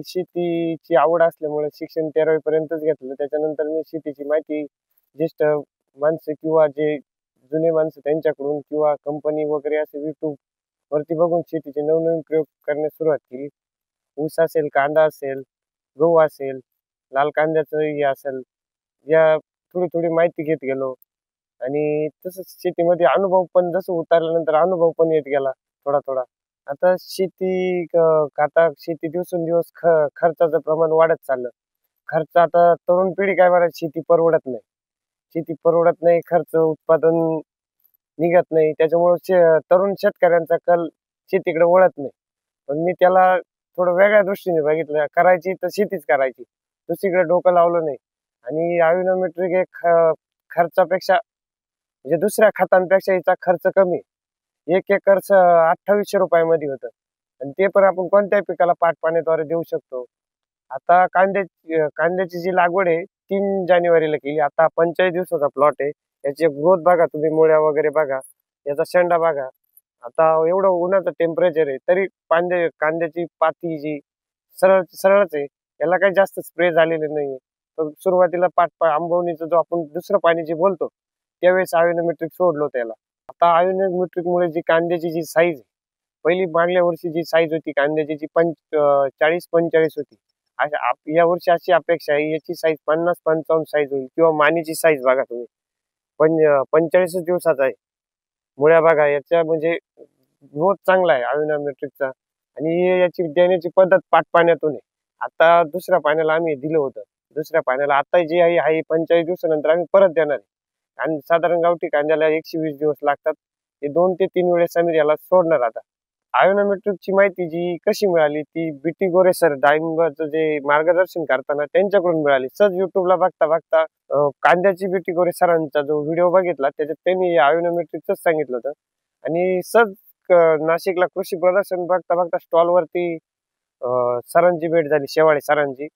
शेतीची आवड असल्यामुळे शिक्षण 13वी पर्यंतच घेतलं. त्याच्यानंतर मी शेतीची माहिती ज्येष्ठ माणसं किंवा जे जुने माणसं त्यांच्याकडून किंवा कंपनी वगैरे असे YouTube वरती बघून शेतीचे नवनवीन प्रयोग करण्यास सुरुवात केली. ऊस असेल, कांदा असेल, गहू असेल, लाल कांद्याचं हे असेल, या थोडी-थोडी माहिती घेत गेलो आणि तसंच शेतीमध्ये अनुभव पण जसं उतरल्यानंतर अनुभव पण येत गेला थोडा-थोडा. आता आता शेती दिवसेंदिवस खर्चाचं प्रमाण वाढत चाललं. खर्च आता तरुण पिढी काय म्हणायची शेती परवडत नाही. शेती परवडत नाही, खर्च उत्पादन निघत नाही. त्याच्यामुळं तरुण शेतकऱ्यांचा कल शेतीकडे वळत नाही. पण मी त्याला थोडं वेगळ्या दृष्टीने बघितलं. करायची तर शेतीच करायची. दुसरीकडे डोकं लावलं नाही आणि ॲग्रोनॉमेट्रिक हे खर्चापेक्षा म्हणजे दुसऱ्या खतांपेक्षा याचा खर्च कमी. 1 एकर ₹2800 मध्ये होतं आणि ते पण आपण कोणत्याही पिकाला पाण्याद्वारे देऊ शकतो. आता कांद्याची जी लागवड आहे 3 जानेवारीला केली. आता 45 दिवसाचा प्लॉट आहे. याची ग्रोथ बघा तुम्ही, मुळ्या वगैरे बघा, याचा शेंडा बघा. आता एवढं उन्हाचं टेम्परेचर आहे तरी कांद्याची पाती जी सरळच आहे. याला काही जास्त स्प्रे झालेले नाहीये. तर सुरुवातीला आंबवणीचं जो आपण दुसरं पाणी जे बोलतो त्यावेळेस ॲग्रोनॉमेट्रिक सोडलं त्याला. आता ॲग्रोनॉमेट्रिकमुळे जी कांद्याची जी साईज आहे, पहिली मागल्या वर्षी जी साईज होती कांद्याची जी 40-45 होती. यावर्षी अशी अपेक्षा आहे याची साईज 50-55 साईज होईल किंवा मानीची साईज बघा तुम्ही. 45 दिवसाचा आहे. मुळ्या बघा याच्या म्हणजे ग्रोथ चांगला आहे ॲग्रोनॉमेट्रिकचा आणि याची देण्याची पद्धत पाण्यातून आहे. आता दुसऱ्या पाण्याला आम्ही दिलं होतं. दुसऱ्या पाण्याला आता जी आहे 45 दिवसानंतर आम्ही परत देणार आहे. आणि साधारण गावठी कांद्याला 120 दिवस लागतात. ते 2 ते 3 वेळेस आम्ही याला सोडणार आता. ॲग्रोनॉमेट्रिकची माहिती जी कशी मिळाली ती बीटी गोरे सर डाळिंबाचं जे मार्गदर्शन करताना त्यांच्याकडून मिळाली. सहज YouTubeला बघता कांद्याची बीटी गोरे सरांचा जो व्हिडिओ बघितला त्याच्यात त्यांनी ॲग्रोनॉमेट्रिकचंच सांगितलं होतं आणि सहज नाशिकला कृषी प्रदर्शन बघता स्टॉलवरती सरांची भेट झाली, शेवाळे सरांची,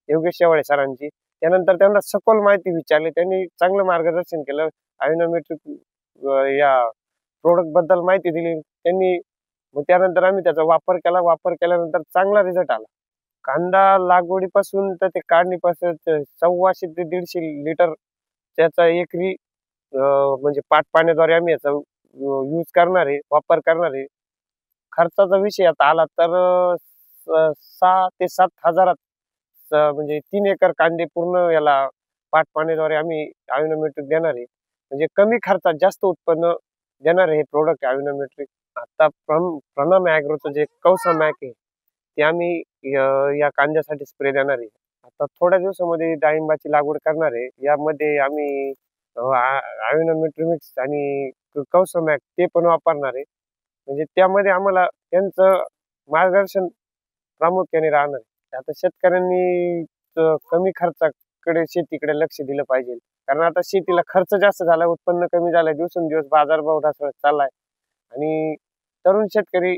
योगेश शेवाळे सरांची. त्यानंतर त्यांना सखोल माहिती विचारली. त्यांनी चांगलं मार्गदर्शन केलं. ॲग्रोनॉमेट्रिक या प्रॉडक्ट बद्दल माहिती दिली त्यांनी. मग त्यानंतर आम्ही त्याचा वापर केला. वापर केल्यानंतर चांगला रिझल्ट आला. कांदा लागवडीपासून तर ते काढणीपासून 125 ते 150 लिटर त्याचा एकरी म्हणजे पाण्याद्वारे आम्ही याचा यूज करणार आहे, वापर करणार आहे. खर्चाचा विषय आता आला तर 6 ते 7 हजारात म्हणजे 3 एकर कांदे पूर्ण याला पाण्याद्वारे आम्ही ॲग्रोनॉमेट्रिक देणार आहे. म्हणजे कमी खर्चात जास्त उत्पन्न देणार आहे हे प्रॉडक्ट ॲग्रोनॉमेट्रिक. आता प्रणाम ॲग्रोचं जे कौसा मॅक आहे ते आम्ही या कांद्यासाठी स्प्रे देणार आहे. आता थोड्या दिवसामध्ये डाळिंबाची लागवड करणार आहे. यामध्ये आम्ही ॲग्रोनॉमेट्रिक मिक्स आणि कौसा मॅक ते पण वापरणार आहे. म्हणजे त्यामध्ये आम्हाला त्यांचं मार्गदर्शन प्रामुख्याने राहणार आहे. आता शेतकऱ्यांनी कमी खर्चाकडे शेतीकडे लक्ष दिलं पाहिजे. कारण आता शेतीला खर्च जास्त झाला, उत्पन्न कमी झालंय, दिवसेंदिवस बाजारभाव ढासळत चाललाय आणि तरुण शेतकरी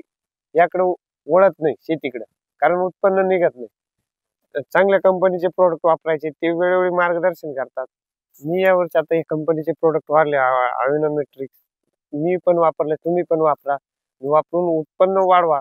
याकडे वळत नाही शेतीकडे, कारण उत्पन्न निघत नाही. चांगल्या कंपनीचे प्रोडक्ट वापरायचे ते वेळोवेळी मार्गदर्शन करतात. मी यावर्षी आता हे कंपनीचे प्रोडक्ट वाढले ॲग्रोनॉमेट्रिक मी पण वापरले, तुम्ही पण वापरा. वापरून उत्पन्न वाढवा.